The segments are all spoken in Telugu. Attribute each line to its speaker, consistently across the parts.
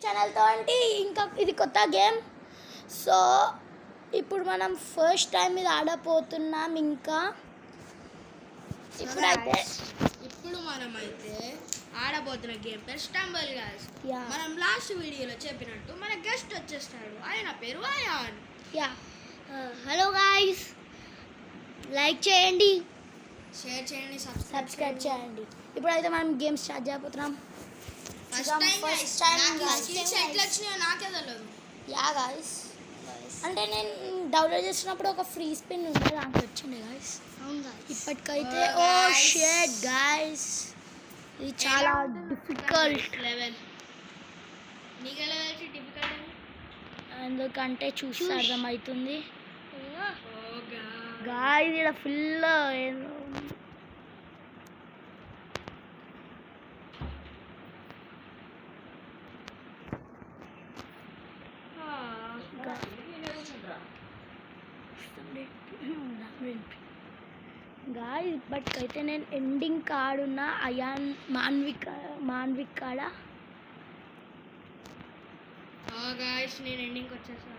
Speaker 1: ఛానల్తో అంటే ఇంకా ఇది కొత్త గేమ్. సో ఇప్పుడు మనం ఫస్ట్ టైం ఇది ఆడపోతున్నాం. ఇంకా
Speaker 2: ఇప్పుడు మనమైతే ఆడబోతున్న గేమ్ పేరు స్టంబల్ గాయ్స్.
Speaker 1: Yeah.
Speaker 2: మనం లాస్ట్ వీడియోలో చెప్పినట్టు మన గెస్ట్ వచ్చేస్తాడు. ఆయన పేరు అయాన్.
Speaker 1: హలో గాయ్స్, లైక్ చేయండి,
Speaker 2: షేర్ చేయండి,
Speaker 1: సబ్స్క్రైబ్ చేయండి. ఇప్పుడైతే మనం గేమ్ స్టార్ట్ చేయబోతున్నాం.
Speaker 2: ఫస్ట్ టైం ఎట్లా వచ్చినాయో నాకే తెలియదు.
Speaker 1: గాయ్స్ అంటే నేను డౌన్లోడ్ చేసినప్పుడు ఒక ఫ్రీ స్పిన్ ఉండే దాంట్లో వచ్చిండే గాయ్స్. ఇప్పటికైతే ఓ షేట్ గాయ్స్, ఇది చాలా డిఫికల్ట్
Speaker 2: లెవెల్. నీకు లెవెల్ డిఫికల్ట్
Speaker 1: ఎందుకంటే చూస్తే అర్థమవుతుంది గాయ్స్. ఇక్కడ ఫుల్ గాయ్స్ ఇప్పటికైతే నేను ఎండింగ్ కాడున్న అయాన్ మాన్విక్ కాడ.
Speaker 2: గాయ్స్ నేను ఎండింగ్కి వచ్చేసా.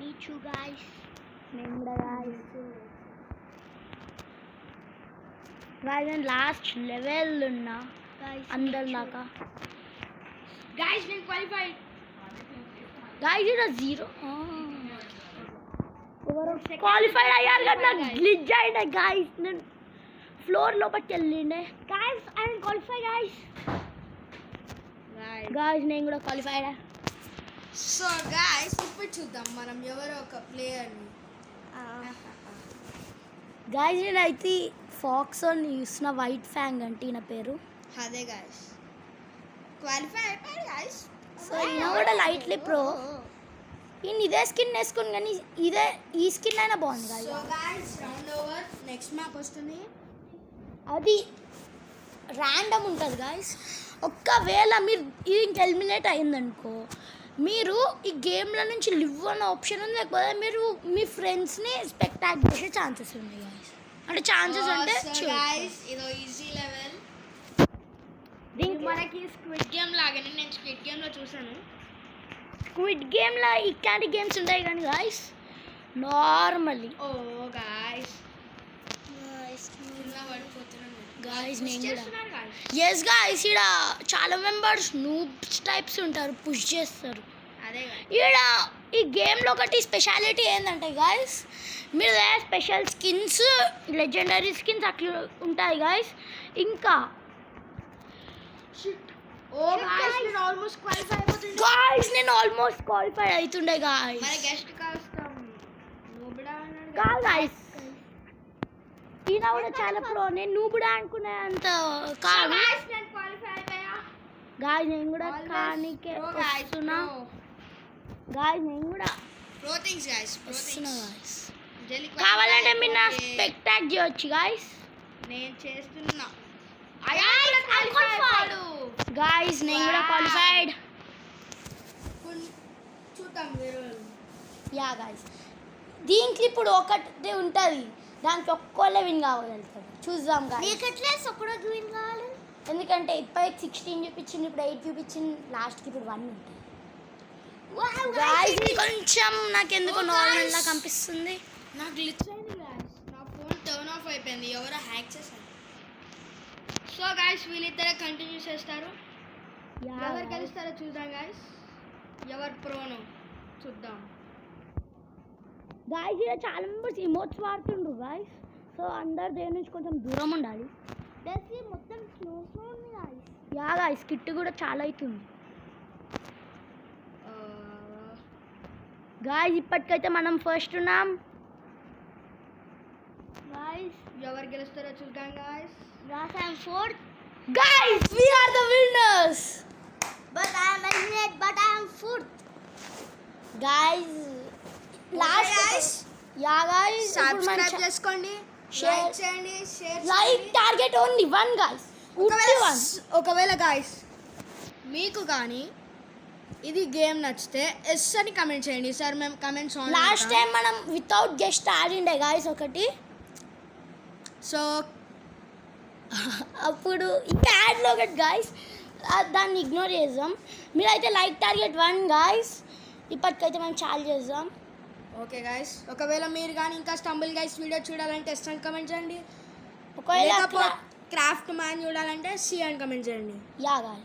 Speaker 1: నీచు గాయ్స్, నేను కూడా గాయ్స్ నేను లాస్ట్ లెవెల్ ఉన్నా అందరిలాగా.
Speaker 2: గాయ్స్ నేను క్వాలిఫైడ్.
Speaker 1: గాయ్స్ ఇక్కడ 0 క్వాలిఫైడ్ అయ్యారు కదా, గ్లిచ్ అయిండే గాయ్స్. నేను ఫ్లోర్ లోపలికి వెళ్ళిండే guys. I am qualified guys, నేను కూడా క్వాలిఫైడ్.
Speaker 2: సో గాయ్స్ ఇప్పుడు చూద్దాం మనం ఎవరో ఒక ప్లేయర్ని.
Speaker 1: గాయ్స్ నేనైతే ఫాక్స్ అని చూసిన, వైట్ ఫ్యాంగ్ అంటే ఈయన పేరు.
Speaker 2: అదే గాయ్స్ క్వాలిఫై అయిపోయాడు గాయ్స్.
Speaker 1: సో ఈయన కూడా లైట్లీ ప్రో. ఈయన ఇదే స్కిన్ వేసుకుని కానీ ఈ స్కిన్ అయినా బాగుంది guys.
Speaker 2: So guys round over, next map వస్తుంది.
Speaker 1: అది ర్యాండమ్ ఉంటుంది గాయ్స్. ఒక్కవేళ మీరు ఇంక ఎలిమినేట్ అయిందనుకో, మీరు ఈ గేమ్ల నుంచి లివ్ అన్న ఆప్షన్ ఉంది, లేకపోతే మీరు మీ ఫ్రెండ్స్ని స్పెక్టాక్ట్ చేసే ఛాన్సెస్ ఉన్నాయి గాయ్స్. అంటే ఛాన్సెస్ అంటే
Speaker 2: గాయ్స్ ఇదో ఈజీ లెవెల్.
Speaker 1: దీనికి
Speaker 2: మనకి స్క్విడ్ గేమ్ లాగానే, నేను స్క్విడ్ గేమ్లో చూసాను.
Speaker 1: స్క్విడ్ గేమ్లో ఇట్లాంటి గేమ్స్ ఉంటాయి కానీ గాయ్స్ నార్మల్లీ
Speaker 2: గాయ్స్
Speaker 1: గాయ్స్ నేను కూడా ఎస్ గాయ్స్ ఇక్కడ చాలా మెంబర్స్ నూబ్స్ టైప్స్ ఉంటారు, పుష్ చేస్తారు.
Speaker 2: అదే
Speaker 1: ఇక్కడ ఈ గేమ్లో ఒకటి స్పెషాలిటీ ఏంటంటే గాయ్స్, మీరు స్పెషల్ స్కిన్స్, లెజెండరీ స్కిన్స్ అట్లా ఉంటాయి గాయ్స్. ఇంకా
Speaker 2: నేను ఆల్మోస్ట్ క్వాలిఫై అయిపోతుంది
Speaker 1: గాయ్స్, నేను ఆల్మోస్ట్ క్వాలిఫై అవుతుండే గాయ్స్.
Speaker 2: మన గెస్ట్ కాస్తాం నూబుడా
Speaker 1: కాదు గాయ్స్, ఈయన కూడా చాలా ప్రో. నేను నూబుడా అనుకునే అంత కాదు
Speaker 2: నేను క్వాలిఫై అయిపోయా
Speaker 1: గాయ్స్. నేను కూడా కానీకే వస్తున్నా గాయ్స్, నేను కూడా
Speaker 2: ప్రో థింగ్స్ గాయ్స్.
Speaker 1: వస్తున్నా గాయ్స్. కావాలంటే మీరు నా స్పెక్టాక్ట్ చేయొచ్చు గాయ్స్.
Speaker 2: నేను చేస్తున్నా
Speaker 1: గాయ్స్, నేను కూడా క్వాలిఫైడ్.
Speaker 2: చూద్దాం
Speaker 1: గాయ్స్, దీంట్లో ఇప్పుడు ఒకటి ఉంటుంది, దానికి ఒక్కళ్ళే విన్ కావగలుగుతాడు. చూద్దాం గాయ్స్. ఎందుకంటే ఇప్పుడు 16 చూపించింది, ఇప్పుడు 8 చూపించింది, లాస్ట్కి ఇప్పుడు 1 ఉంటుంది. గాయ్స్ కొంచెం నాకెందుకు నార్మల్ లా కనిపిస్తుంది.
Speaker 2: నాకు గ్లిచ్ అయింది గాయ్స్, నా ఫోన్ టర్న్ ఆఫ్ అయిపోయింది, ఎవరో హ్యాక్ చేశారు. సో గాయ్స్ వీళ్ళిద్దరే కంటిన్యూ చేస్తారు. ఎవరు గెలుస్తారో చూద్దాం గాయ్స్, ఎవరు ప్రోనో చూద్దాం.
Speaker 1: గాయ్స్ ఇక్కడ చాలా మెంబర్స్ ఇమోట్స్ వాడుతుండ్రు గాయ్స్. సో అందరు దేని నుంచి కొంచెం దూరం ఉండాలి. మొత్తం స్లో ఉంది గాయ్స్. గాయ్స్ కిట్ కూడా చాలా అవుతుంది గాయ్స్. ఇప్పటికైతే మనం ఫస్ట్ ఉన్నాం గాయ్స్.
Speaker 2: ఎవరు గెలుస్తారో చూద్దాం guys.
Speaker 1: Guys, we are the winners. But I am eliminated. But I am fourth. Guys, last guys. Guys.
Speaker 2: Subscribe చేసుకోండి, లైక్ చేయండి, షేర్ చేయండి.
Speaker 1: Like target only one guys.
Speaker 2: ఒకవేళ గాయ్స్ మీకు కానీ ఇది గేమ్ నచ్చితే ఎస్ అని కమెంట్ చేయండి సార్. మేము కమెంట్స్
Speaker 1: లాస్ట్ టైం మనం వితౌట్ గెస్ట్ ఆడిండే గాయ్స్ ఒకటి. సో అప్పుడు ఇంకా యాడ్లో ఒకటి గాయ్స్ దాన్ని ఇగ్నోర్ చేద్దాం. మీరైతే లైక్ టార్గెట్ 1 గాయస్. ఇప్పటికైతే మనం చాలా చేద్దాం.
Speaker 2: ఓకే గైస్, ఒకవేళ మీరు కానీ ఇంకా స్టంబుల్ గైస్ వీడియో చూడాలంటే ఎస్ అని కమెంట్ చేయండి.
Speaker 1: ఒకవేళ
Speaker 2: క్రాఫ్ట్ మ్యాన్ చూడాలంటే సి అని కమెంట్ చేయండి.
Speaker 1: Yeah guys.